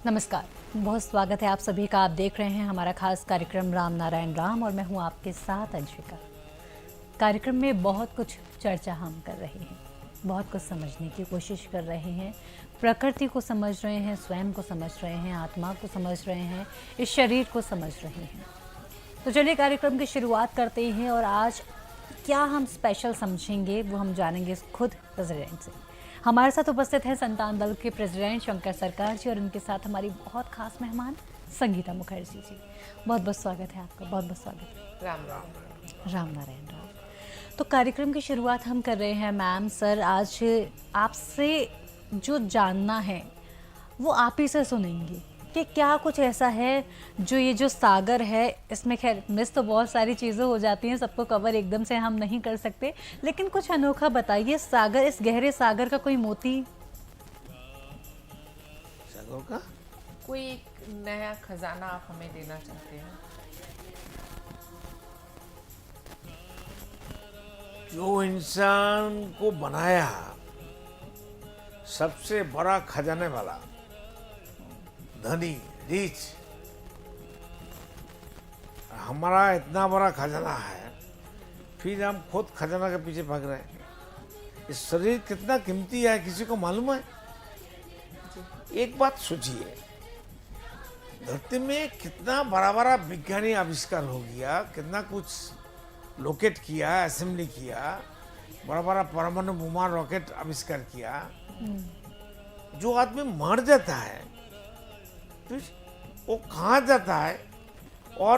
नमस्कार, बहुत स्वागत है आप सभी का। आप देख रहे हैं हमारा खास कार्यक्रम राम नारायण राम और मैं हूं आपके साथ अंशिका। कार्यक्रम में बहुत कुछ चर्चा हम कर रहे हैं, बहुत कुछ समझने की कोशिश कर रहे हैं। प्रकृति को समझ रहे हैं, स्वयं को समझ रहे हैं, आत्मा को समझ रहे हैं, इस शरीर को समझ रहे हैं। तो चलिए कार्यक्रम की शुरुआत करते हैं और आज क्या हम स्पेशल समझेंगे वो हम जानेंगे खुद प्रेसिडेंट से। हमारे साथ उपस्थित हैं संतान दल के प्रेसिडेंट शंकर सरकार जी और उनके साथ हमारी बहुत खास मेहमान संगीता मुखर्जी जी। बहुत बहुत स्वागत है आपका, बहुत बहुत स्वागत है। राम राम राम नारायण राम। तो कार्यक्रम की शुरुआत हम कर रहे हैं मैम। सर, आज आपसे जो जानना है वो आप ही से सुनेंगे कि क्या कुछ ऐसा है जो ये जो सागर है, इसमें खैर मिस तो बहुत सारी चीज़ें हो जाती हैं, सबको कवर एकदम से हम नहीं कर सकते, लेकिन कुछ अनोखा बताइए सागर, इस गहरे सागर का कोई मोती। सागर का कोई एक नया खजाना आप हमें देना चाहते हैं? जो इंसान को बनाया सबसे बड़ा खजाने वाला, धनी, रिच, हमारा इतना बड़ा खजाना है, फिर हम खुद खजाना के पीछे भाग रहे हैं। इस शरीर कितना कीमती है किसी को मालूम है? एक बात सोचिए, धरती में कितना बड़ा बड़ा विज्ञानी आविष्कार हो गया, कितना कुछ लोकेट किया, असेंबली किया, बड़ा बड़ा परमाणु बोमा रॉकेट आविष्कार किया। जो आदमी मर जाता है तो वो कहाँ जाता है और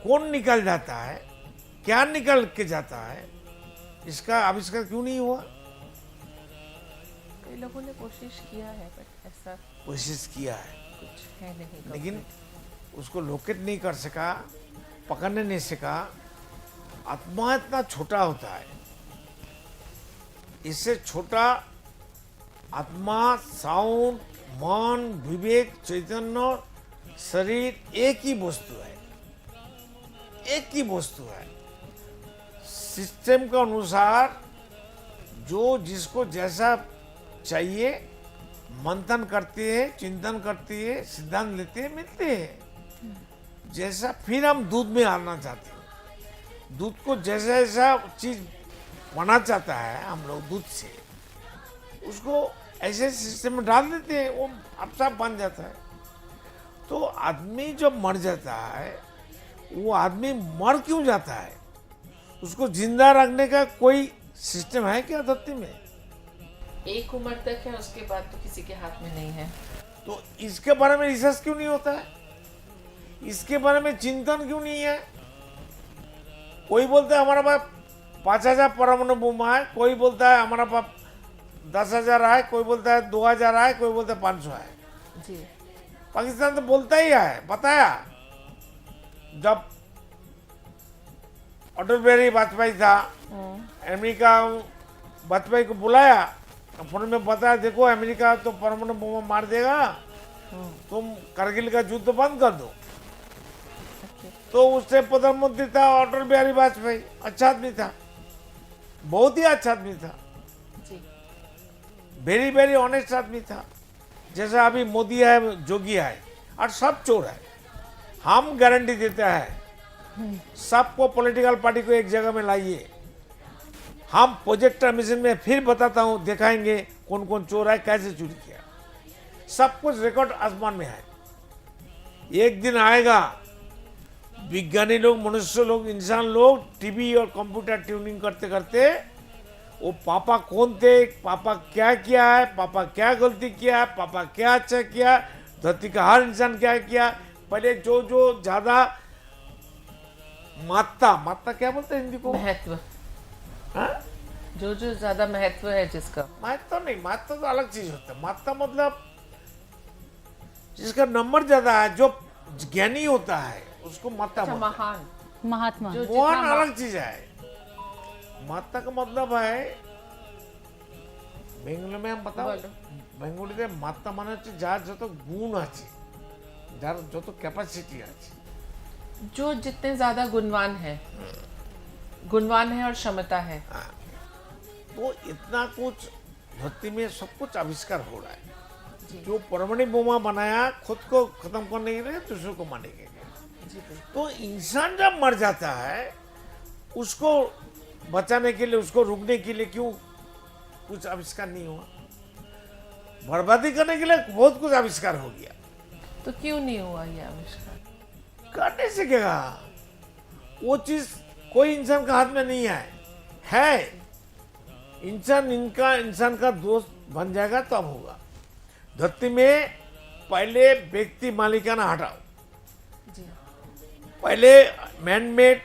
कौन निकल जाता है, क्या निकल के जाता है, इसका आविष्कार क्यों नहीं हुआ? कई लोगों ने कोशिश किया है बट ऐसा कोशिश किया है, कुछ है नहीं। लेकिन उसको लोकेट नहीं कर सका, पकड़ने नहीं सका। आत्मा इतना छोटा होता है, इससे छोटा आत्मा, साउंड, मन, विवेक, चैतन्य, शरीर एक ही वस्तु है, एक ही वस्तु है। सिस्टम के अनुसार जो जिसको जैसा चाहिए मंथन करते हैं, चिंतन करते हैं, सिद्धांत लेते हैं, मिलते हैं। जैसा फिर हम दूध में आना चाहते हैं, दूध को जैसा जैसा चीज बना चाहता है हम लोग दूध से, उसको ऐसे सिस्टम में डाल देते हैं, वो अब सब बन जाता है। तो आदमी जब मर जाता है, वो आदमी मर क्यों जाता है? उसको जिंदा रखने का कोई सिस्टम है क्या धरती में? एक उम्र तक है, उसके बाद तो किसी के हाथ में नहीं है। तो इसके बारे में रिसर्च क्यों नहीं होता है? इसके बारे में चिंतन क्यों नहीं है? कोई बोलता है हमारा पास 5,000 परमाणु बम है, कोई बोलता है हमारा पास 10,000 है, कोई बोलता है 2,000 है, कोई बोलता है 500 है। जी, पाकिस्तान तो बोलता ही है। बताया जब अटल बिहारी वाजपेयी था, अमेरिका वाजपेयी को बुलाया, फोन में बताया देखो अमेरिका तो परमाणु बम मार देगा, तुम करगिल का युद्ध बंद कर दो। तो उससे प्रधानमंत्री था अटल बिहारी वाजपेयी। अच्छा आदमी था, बहुत ही अच्छा आदमी था, जी, वेरी वेरी ऑनेस्ट आदमी था। जैसा अभी मोदी है, जोगी है, और सब चोर है। हम गारंटी देते हैं सबको, पॉलिटिकल पार्टी को एक जगह में लाइए, हम प्रोजेक्टर मिशन में फिर बताता हूं, दिखाएंगे कौन कौन चोर है, कैसे चोरी किया, सब कुछ रिकॉर्ड आसमान में है। एक दिन आएगा, विज्ञानी लोग, मनुष्य लोग, इंसान लोग टीवी और कंप्यूटर ट्यूनिंग करते करते वो पापा कौन थे, पापा क्या किया है, पापा क्या गलती किया है, पापा क्या अच्छा किया, धरती का हर इंसान क्या किया, पहले जो जो ज्यादा मात्रा क्या बोलते हैं हिंदी को? महत्व, हाँ? जो जो ज्यादा महत्व है जिसका। महत्व नहीं, महत्व तो अलग चीज होता है। मात्रा मतलब जिसका नंबर ज्यादा है, जो ज्ञानी होता है उसको मात्रा अच्छा, बोलते हैं। महान, महात्मा। जो महान जितना अलग चीज है। मात्रा का मतलब है, बेंगलुरु में हम बताओ, बोलो। बेंगलुरुতে মাত্রা মানে হচ্ছে যার যত গুণ আছে, যার যত ক্যাপাসিটি আছে। जो जितने ज्यादा गुणवान है और क्षमता है। तो इतना कुछ धरती में सब कुछ आविष्कार हो रहा है। जो परमाणु बोमा बनाया खुद को खत्म करने के लिए दूसरों को मारने के लिए। जी बिल्कुल। तो इंसान जब मर जाता है उसको बचाने के लिए, उसको रोकने के लिए क्यों कुछ आविष्कार नहीं हुआ? बर्बादी करने के लिए बहुत कुछ आविष्कार हो गया, तो क्यों नहीं हुआ ये आविष्कार? करने से क्या? वो चीज कोई इंसान का हाथ में नहीं है। इंसान का दोस्त बन जाएगा तब होगा। धरती में पहले व्यक्ति मालिकाना हटाओ, जी पहले मैन मेड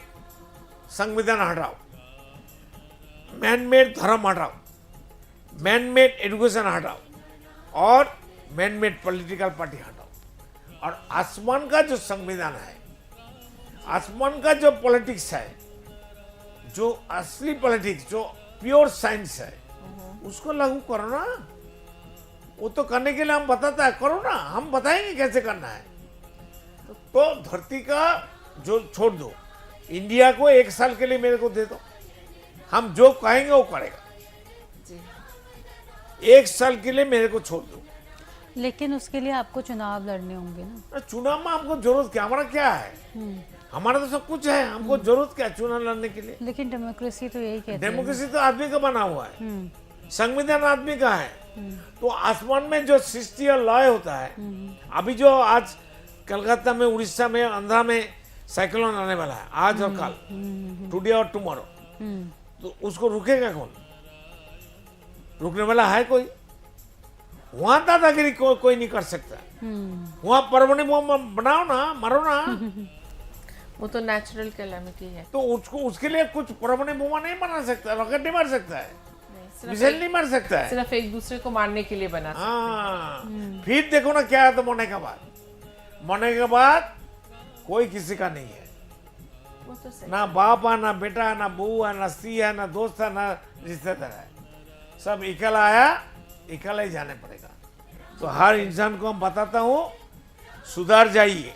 संविधान हटाओ, मैन मेड धर्म हटाओ, मैन मेड एजुकेशन हटाओ और मैन मेड पॉलिटिकल पार्टी हटाओ, और आसमान का जो संविधान है, आसमान का जो पॉलिटिक्स है, जो असली पॉलिटिक्स, जो प्योर साइंस है, उसको लागू करो ना। वो तो करने के लिए हम बताता है, करो ना, हम बताएंगे कैसे करना है। तो धरती का जो छोड़ दो, इंडिया को 1 साल के लिए मेरे को दे दो, हम जो कहेंगे वो करेगा। जी 1 साल के लिए मेरे को छोड़ दो। लेकिन उसके लिए आपको चुनाव लड़ने होंगे ना। चुनाव में हमको जरूरत क्या? हमारा क्या है? हमारा तो सब कुछ है, हमको जरूरत क्या चुनाव लड़ने के लिए? लेकिन डेमोक्रेसी तो यही कहती है। डेमोक्रेसी तो आदमी का बना हुआ है, संविधान आदमी का है। तो आसमान में जो सृष्टि और लय होता है, अभी जो आज कलकत्ता में, उड़ीसा में, आंध्रा में साइक्लोन आने वाला है, आज और कल, टुडे और टुमारो, तो उसको रुकेगा कौन? रुकने वाला है कोई? वहां दादागिरी कोई नहीं कर सकता। वहां परमाणु बम बनाओ ना, मारो ना। वो तो नेचुरल कैलेमिटी है। तो उसको, उसके लिए कुछ परमाणु बोमा नहीं बना सकता, रॉकेट नहीं मार सकता है, नहीं, मिसाइल नहीं मार सकता है। सिर्फ एक दूसरे को मारने के लिए बना सकते हाँ, फिर देखो ना क्या है। तो मरने के बाद कोई किसी का नहीं है, हैं। वो तो सही। ना बाप है, ना बेटा है, ना बहू है, ना स्त्री है, ना दोस्त है, ना रिश्तेदार है। सब अकेला आया, अकेला ही जाने पड़ेगा। तो हर इंसान को हम बताता हूँ, सुधार जाइए,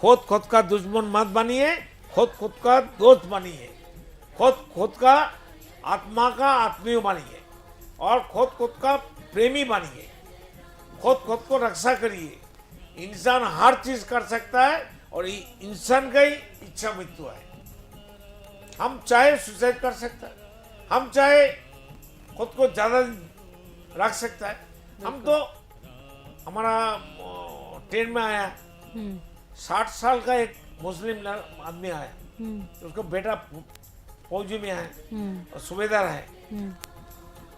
खुद का दुश्मन मत बनिए, खुद का दोस्त बनिए, खुद का आत्मा का आत्मीय बनिए, और खुद का प्रेमी बनिए, खुद को रक्षा करिए। इंसान हर चीज कर सकता है, और इंसान का ही इच्छा मृत्यु है। हम चाहे सुसाइड कर सकता है, हम चाहे खुद को ज्यादा रख सकता है। हम तो, हमारा ट्रेन में आया 60 साल का एक मुस्लिम आदमी आया, उसको बेटा फौजी में है और सूबेदार है,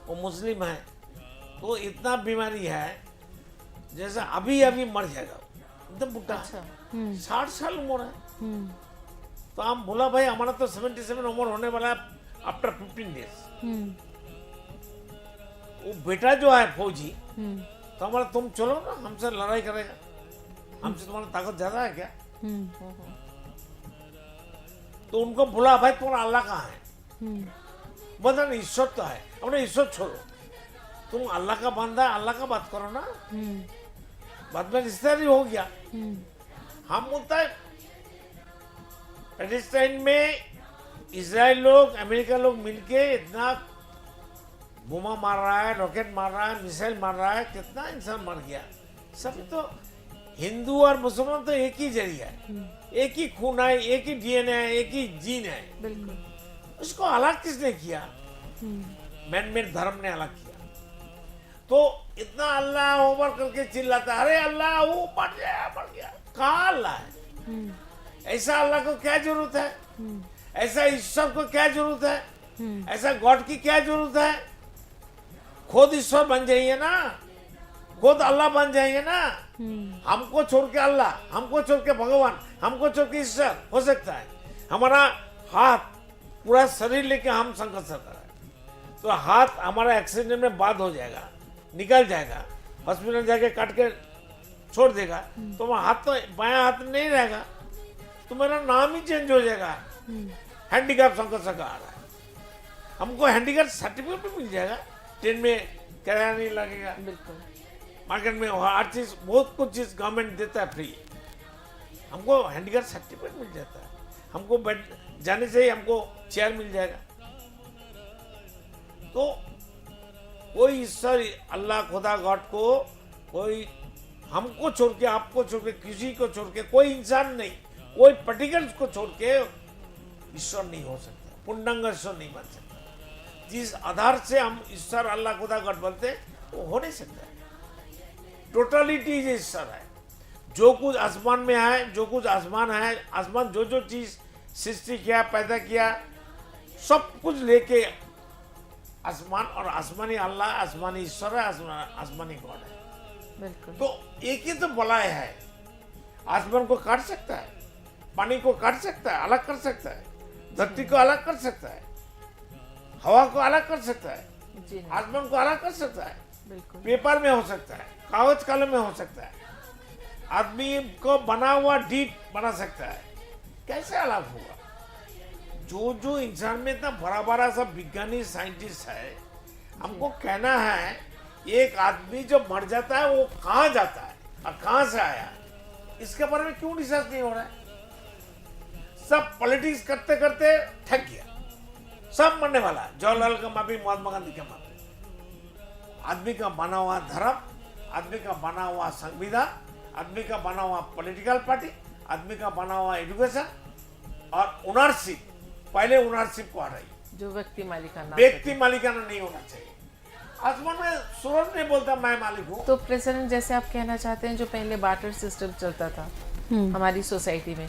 वो मुस्लिम है। तो इतना बीमारी है जैसा अभी मर जाएगा, एकदम बुढ़ा। अच्छा। 60 साल उम्र है। तो हम बोला भाई हमारा तो 77 उम्र होने वाला है आफ्टर 15 डेज। वो बेटा जो है फौजी, तो हमारा, तुम चलो ना, हमसे लड़ाई करेगा, हमसे तुम्हारा ताकत ज्यादा है क्या? तो उनको बोला भाई तुम्हारा अल्लाह कहाँ है? बता नहीं, ईश्वर तो है। हमने ईश्वर छोड़ो, तुम अल्लाह का बंदा है, अल्लाह का बात करो ना। बाद में रिश्तेदारी हो गया। हम बोलता है पैलेस्टाइन में इजराइल लोग, अमेरिका लोग मिलके इतना बोमा मार रहा है, रॉकेट मार रहा है, मिसाइल मार रहा है, कितना इंसान मर गया। सब तो हिंदू और मुसलमान तो एक ही जरिया है, एक ही खून है, एक ही डीएनए है, एक ही जीन है। बिल्कुल। उसको अलग किसने किया? मैन मेड धर्म ने अलग किया। तो इतना अल्लाह ओवर करके चिल्लाता, अरे अल्लाह वो मर गया। कहाँ अल्लाह है? ऐसा अल्लाह को क्या जरूरत है? ऐसा ईश्वर को क्या जरूरत है? ऐसा गॉड की क्या जरूरत है? खुद ईश्वर बन जाइए ना, खुद अल्लाह बन जाएंगे ना। हमको छोड़ के अल्लाह, हमको छोड़ के भगवान, हमको छोड़ के ईश्वर हो सकता है? हमारा हाथ, पूरा शरीर लेके हम संघर्ष कर रहे हैं, तो हाथ हमारा एक्सीडेंट में बाद हो जाएगा, निकल जाएगा, हॉस्पिटल जाके काट के छोड़ देगा, तो वहाँ हाथ, तो बायां हाथ नहीं रहेगा, तो मेरा नाम ही चेंज हो जाएगा। हैंडीकैप संघर्ष का आ रहा है, हमको हैंडीकैप सर्टिफिकेट भी मिल जाएगा, ट्रेन में किराया नहीं लगेगा, बिल्कुल। मार्केट में हर चीज, बहुत कुछ चीज गवर्नमेंट देता है फ्री, हमको हैंडीकैप सर्टिफिकेट मिल जाता है, हमको बैठ जाने से ही हमको चेयर मिल जाएगा। तो कोई ईश्वर, अल्लाह, खुदा, गॉड को कोई हमको छोड़ के, आपको छोड़ के, किसी को छोड़ के, कोई इंसान नहीं, कोई पर्टिकुलर को छोड़ के ईश्वर नहीं हो सकता, पूर्णांग ईश्वर नहीं बन सकता। जिस आधार से हम ईश्वर अल्लाह खुदा गॉड बोलते हैं, वो हो नहीं सकता। टोटलिटी ईश्वर है। जो कुछ आसमान में है, जो कुछ आसमान है, आसमान जो जो चीज सृष्टि किया, पैदा किया, सब कुछ लेके आसमान, और आसमानी अल्लाह, आसमानी ईश्वर है, आसमानी गॉड है। बिल्कुल। तो एक ही तो बलाय है। आसमान को काट सकता है, पानी को काट सकता है, अलग कर सकता है, धरती को अलग कर सकता है, हवा को अलग कर सकता है, जी नहीं, आसमान को अलग कर सकता है, बिल्कुल। पेपर में हो सकता है, कागज कलम में हो सकता है, आदमी को बना हुआ डीप बना सकता है। कैसे अलग होगा? जो जो इंसान में इतना बड़ा बड़ा सा विज्ञानी साइंटिस्ट है, हमको कहना है एक आदमी जब मर जाता है वो कहाँ जाता है और कहाँ से आया, इसके बारे में क्यों रिसर्च नहीं हो रहा है? सब पॉलिटिक्स करते करते थक गया, सब मरने वाला है। जवाहरलाल का माफी, महात्मा गांधी का माफी। आदमी का बना हुआ धर्म, आदमी का बना हुआ संविधान, आदमी का बना हुआ पॉलिटिकल पार्टी, आदमी का बना हुआ एजुकेशन और ओनरशिप, पहले ओनरशिप को हटाई। जो व्यक्ति मालिकाना, व्यक्ति मालिकाना नहीं होना चाहिए। आसमान में सूरज नहीं बोलता मैं मालिक हूँ। तो प्रेसिडेंट, जैसे आप कहना चाहते हैं जो पहले बार्टर सिस्टम चलता था हमारी सोसाइटी में,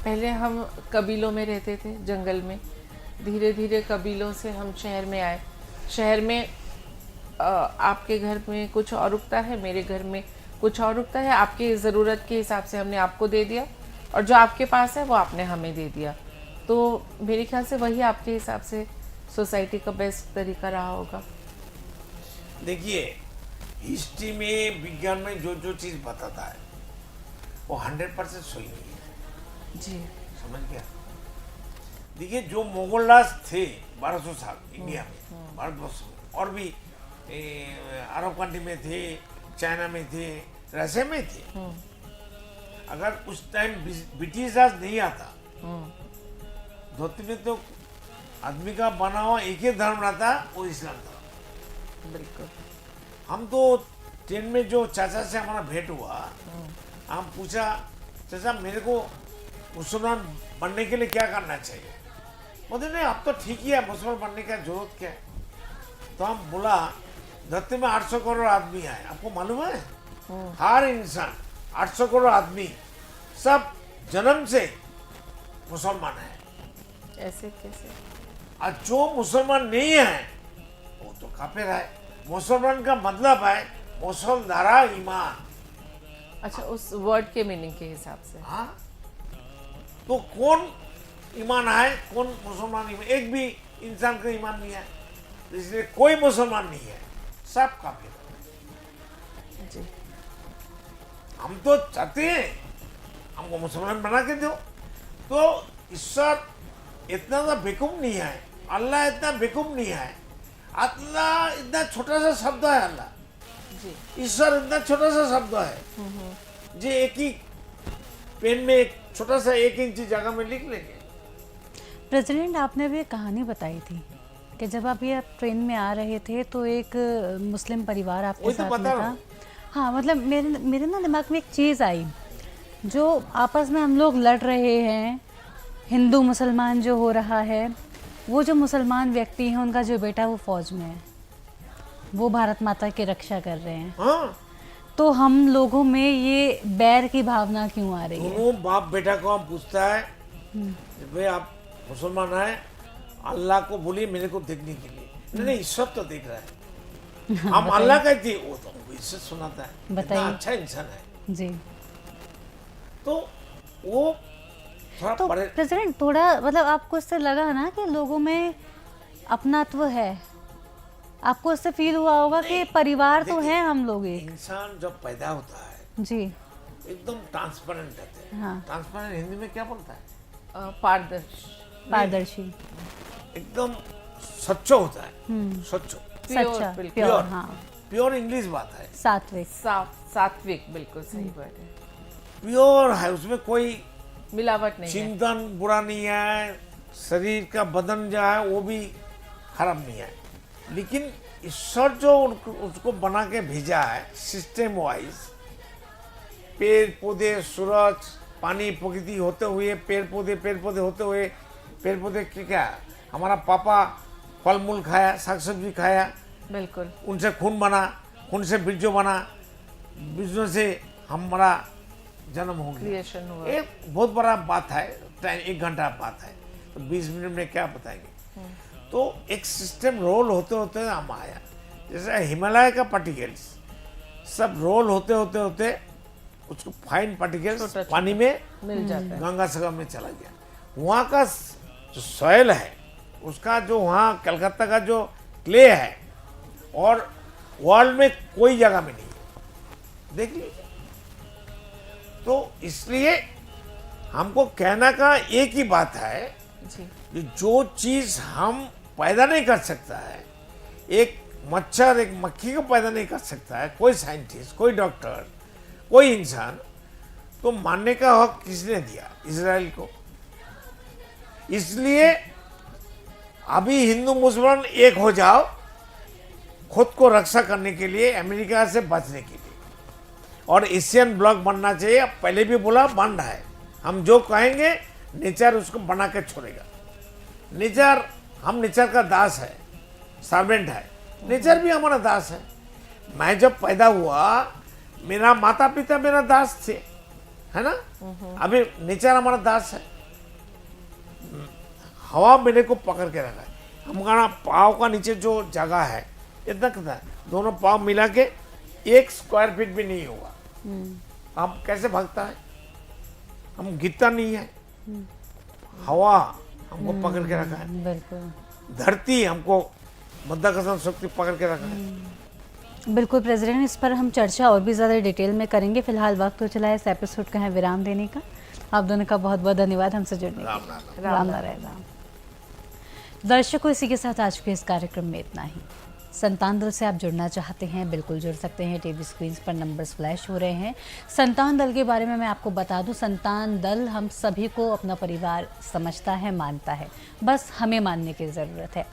पहले हम कबीलों में रहते थे, जंगल में, धीरे धीरे कबीलों से हम शहर में आए। शहर में आपके घर में कुछ और उगता है, मेरे घर में कुछ और उगता है, आपकी ज़रूरत के हिसाब से हमने आपको दे दिया और जो आपके पास है वो आपने हमें दे दिया। तो मेरे ख्याल से वही आपके हिसाब से सोसाइटी का बेस्ट तरीका रहा होगा। देखिए, हिस्ट्री में, विज्ञान में जो जो चीज बताता है वो 100% सही नहीं है। जी, समझ गया? देखिए, जो मुगल राज थे 1200 साल इंडिया में, भारतवर्ष में, और भी अरब कंट्री में थे, चाइना में थे, रशिया में थे। अगर उस टाइम ब्रिटिश राज नहीं आता, धोती में तो आदमी का बना हुआ एक ही धर्म रहता, वो इस्लाम था। बिल्कुल। हम तो ट्रेन में जो चाचा से हमारा भेंट हुआ, हम पूछा, चाचा मेरे को मुसलमान बनने के लिए क्या करना चाहिए? बोले नहीं, अब तो ठीक ही है, मुसलमान बनने का जरूरत क्या है? तो हम बोला, धरती में 800 करोड़ आदमी है, आपको मालूम है? हर इंसान 800 करोड़ आदमी सब जन्म से मुसलमान है। ऐसे कैसे? और जो मुसलमान नहीं है वो तो काफिर है। मुसलमान का मतलब है मुसलधारा ईमान। अच्छा, उस वर्ड के मीनिंग के हिसाब से। हाँ, तो कौन ईमान है, कौन मुसलमान ईमान? एक भी इंसान का ईमान नहीं है, इसलिए कोई मुसलमान नहीं है, सब काफिर है। जी, हम तो चाहते हैं हमको मुसलमान बना के दो। तो ईश्वर इतना सा बेवकूफ नहीं है, अल्लाह इतना बेवकूफ नहीं है। अल्लाह इतना छोटा सा शब्द है, अल्लाह, जी, ईश्वर इतना छोटा सा शब्द है जी, एक ही पेन में एक छोटा सा 1 इंची जगह में लिख लेंगे। प्रेसिडेंट, आपने अभी एक कहानी बताई थी कि जब आप ये ट्रेन में आ रहे थे तो एक मुस्लिम परिवार आपके वही तो साथ में बता रहा था। हूँ। हाँ, मतलब मेरे ना दिमाग में एक चीज़ आई, जो आपस में हम लोग लड़ रहे हैं, हिंदू मुसलमान जो हो रहा है, वो जो मुसलमान व्यक्ति हैं उनका जो बेटा वो फौज में है, वो भारत माता की रक्षा कर रहे हैं, हाँ, तो हम लोगों में ये बैर की भावना क्यों आ रही है? दोनों बाप बेटा को हम पूछता है, भाई आप मुसलमान है, अल्लाह को बोलिए मेरे को देखने के लिए। नहीं नहीं, ईश्वर तो देख रहा है। हम अल्लाह कहते हैं, वो तो हमको ईश्वर सुनाता है। इतना बताइए। अच्छा इंसान है। जी, तो वो थोड़ा तो प्रेसिडेंट, थोड़ा मतलब आपको इससे लगा ना कि लोगों में अपनात्व है, आपको इससे फील हुआ होगा कि परिवार तो है हम लोग एक। इंसान जब पैदा होता है जी, एकदम ट्रांसपेरेंट रहते हैं। हाँ, ट्रांसपेरेंट हिंदी में क्या बोलता है? पारदर्शी, एकदम स्वच्छ होता है, स्वच्छ, सच्चा, बिल्कुल। प्योर, हाँ, प्योर इंग्लिश बात है, सात्विक। सात्विक, बिल्कुल सही वर्ड है। प्योर है, उसमें कोई मिलावट नहीं है। चिंतन बुरा नहीं है, शरीर का बदन जो है वो भी खराब नहीं है। लेकिन ईश्वर जो उसको बना के भेजा है सिस्टम वाइज, पेड़ पौधे, सूरज, पानी, प्रकृति होते हुए पेड़ पौधे होते हुए, पेड़ पौधे क्या, हमारा पापा फल मूल खाया, साग सब्जी खाया, बिल्कुल, उनसे खून बना, खून से बीजों बना, बीजों से हमारा जन्म हो गया। क्रिएशन हुआ। एक बहुत बड़ा बात है, टाइम 1 घंटा बात है, तो 20 मिनट में क्या बताएंगे। तो एक सिस्टम रोल होते होते हम आया, जैसे हिमालय का पार्टिकल्स सब रोल होते होते होते उसको फाइन पार्टिकल्स पानी में मिल जाता है, गंगा सागर में चला गया। वहाँ का जो सॉइल है, उसका जो वहाँ कलकत्ता का जो क्ले है, और वर्ल्ड में कोई जगह में नहीं है, देख लीजिए। तो इसलिए हमको कहना का एक ही बात है जी, कि जो चीज हम पैदा नहीं कर सकता है, एक मच्छर, एक मक्खी को पैदा नहीं कर सकता है कोई साइंटिस्ट, कोई डॉक्टर, कोई इंसान, तो मानने का हक किसने दिया? इजराइल को। इसलिए अभी हिंदू मुसलमान एक हो जाओ, खुद को रक्षा करने के लिए, अमेरिका से बचने के लिए, और एशियन ब्लॉक बनना चाहिए। अब पहले भी बोला, बन रहा है। हम जो कहेंगे नेचर उसको बना के छोड़ेगा। नेचर, हम नेचर का दास है, सर्वेंट है, नेचर भी हमारा दास है। मैं जब पैदा हुआ, मेरा माता पिता मेरा दास थे, है ना। अभी नेचर हमारा दास है। हवा मेरे को पकड़ के रखा है। हमारा पाँव का नीचे जो जगह है, इतना कितना है, दोनों पाँव मिला के 1 स्क्वायर फीट भी नहीं होगा। हम कैसे भागता है? हम गिरता नहीं है। हवा हमको पकड़ के रखा है, बिल्कुल। धरती हमको मध्याकर्षण शक्ति पकड़ के रखा है। बिल्कुल प्रेसिडेंट, इस पर हम चर्चा और भी ज़्यादा डिटेल में करेंगे। फिलहाल वक्त तो चला है इस एपिसोड का है विराम देने का। आप दोनों का बहुत बहुत धन्यवाद हमसे जुड़ने राम के राम। लिए। राम नारायण राम। दर्शकों, इसी के साथ आज के इस कार्यक्रम में इतना ही। संतान दल से आप जुड़ना चाहते हैं, बिल्कुल जुड़ सकते हैं। टीवी स्क्रीन पर नंबर्स फ्लैश हो रहे हैं। संतान दल के बारे में मैं आपको बता दूं, संतान दल हम सभी को अपना परिवार समझता है, मानता है, बस हमें मानने की ज़रूरत है।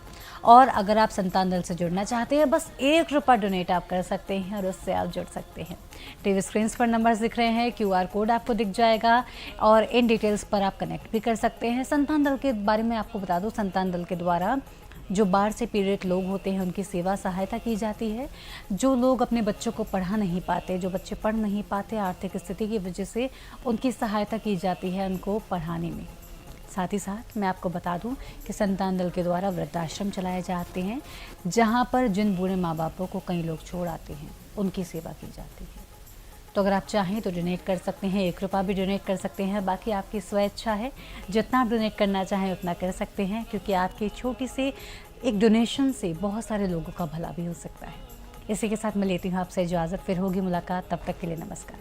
और अगर आप संतान दल से जुड़ना चाहते हैं, बस 1 रुपया डोनेट आप कर सकते हैं और उससे आप जुड़ सकते हैं। टीवी स्क्रीन पर नंबर्स दिख रहे हैं, QR कोड आपको दिख जाएगा और इन डिटेल्स पर आप कनेक्ट भी कर सकते हैं। संतान दल के बारे में आपको बता दूं, संतान दल के द्वारा जो बाढ़ से पीड़ित लोग होते हैं उनकी सेवा सहायता की जाती है। जो लोग अपने बच्चों को पढ़ा नहीं पाते, जो बच्चे पढ़ नहीं पाते, आर्थिक स्थिति की वजह से उनकी सहायता की जाती है उनको पढ़ाने में। साथ ही साथ मैं आपको बता दूं कि संतान दल के द्वारा वृद्धाश्रम चलाए जाते हैं, जहां पर जिन बूढ़े माँ बापों को कई लोग छोड़ आते हैं, उनकी सेवा की जाती है। तो अगर आप चाहें तो डोनेट कर सकते हैं, 1 रुपया भी डोनेट कर सकते हैं। बाकी आपकी स्वेच्छा है, जितना आप डोनेट करना चाहें उतना कर सकते हैं, क्योंकि आपकी छोटी सी एक डोनेशन से बहुत सारे लोगों का भला भी हो सकता है। इसी के साथ मैं लेती हूँ आपसे इजाज़त, फिर होगी मुलाकात, तब तक के लिए नमस्कार।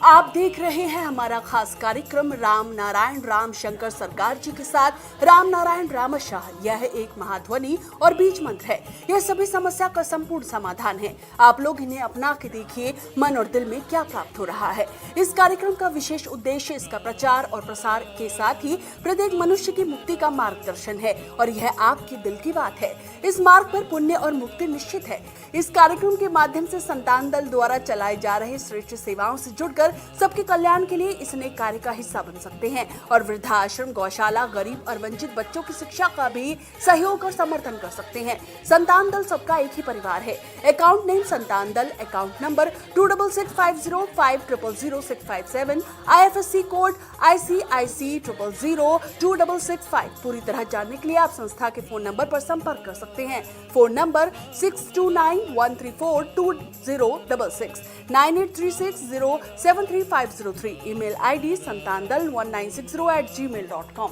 आप देख रहे हैं हमारा खास कार्यक्रम राम नारायण राम शंकर सरकार जी के साथ राम नारायण रामशाह। यह एक महाध्वनि और बीज मंत्र है। यह सभी समस्या का संपूर्ण समाधान है। आप लोग इन्हें अपना के देखिए, मन और दिल में क्या प्राप्त हो रहा है। इस कार्यक्रम का विशेष उद्देश्य इसका प्रचार और प्रसार के साथ ही प्रत्येक मनुष्य की मुक्ति का मार्गदर्शन है, और यह आपकी दिल की बात है। इस मार्ग पर पुण्य और मुक्ति निश्चित है। इस कार्यक्रम के माध्यम से संतान दल द्वारा चलाए जा रहे श्रेष्ठ सेवाओं से जुड़कर सबके कल्याण के लिए इस नए कार्य का हिस्सा बन सकते हैं और वृद्धाश्रम, गौशाला, गरीब और वंचित बच्चों की शिक्षा का भी सहयोग और समर्थन कर सकते हैं। संतान दल सबका एक ही परिवार है। अकाउंट नेम संतान दल, account number 266505000657, IFSC code ICIC 000265। पूरी तरह जानने के लिए आप संस्था के फोन नंबर पर संपर्क कर सकते हैं। Phone number 6291342066, 9836073503। Email ID santandal1960@gmail.com।